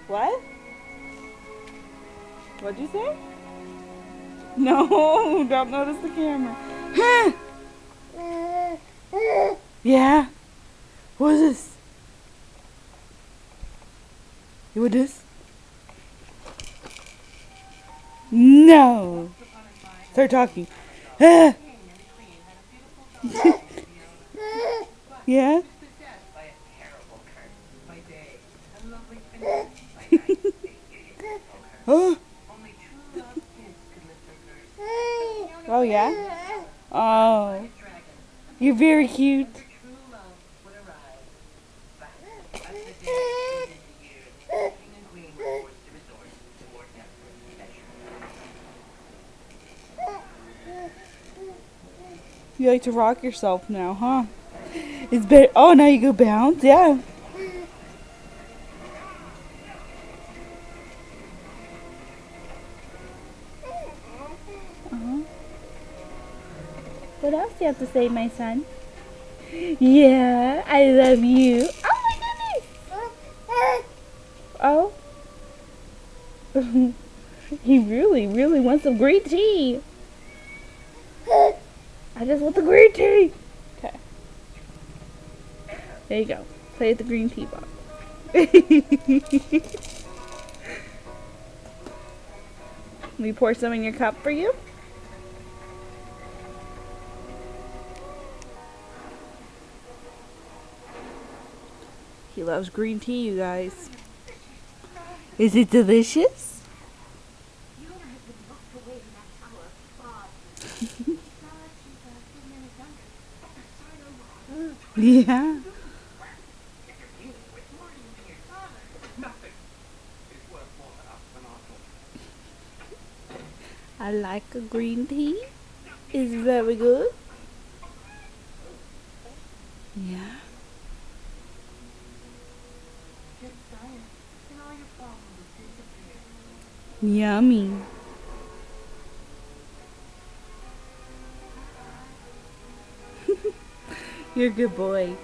What? What'd you say? No, don't notice the camera. Yeah? What is this? What is this? No! Start talking. Yeah? Oh. Oh, yeah? Oh. You're very cute. You like to rock yourself now, huh? It's better. Oh, now you go bounce? Yeah. Uh-huh. What else do you have to say, my son? Yeah, I love you. Oh my goodness! Oh. He really, really wants some green tea. I just want the green tea. Okay. There you go. Play with the green tea box. Let me pour some in your cup for you. He loves green tea, you guys. Is it delicious? Yeah. I like a green tea. It's very good. Yeah. Yummy. You're a good boy.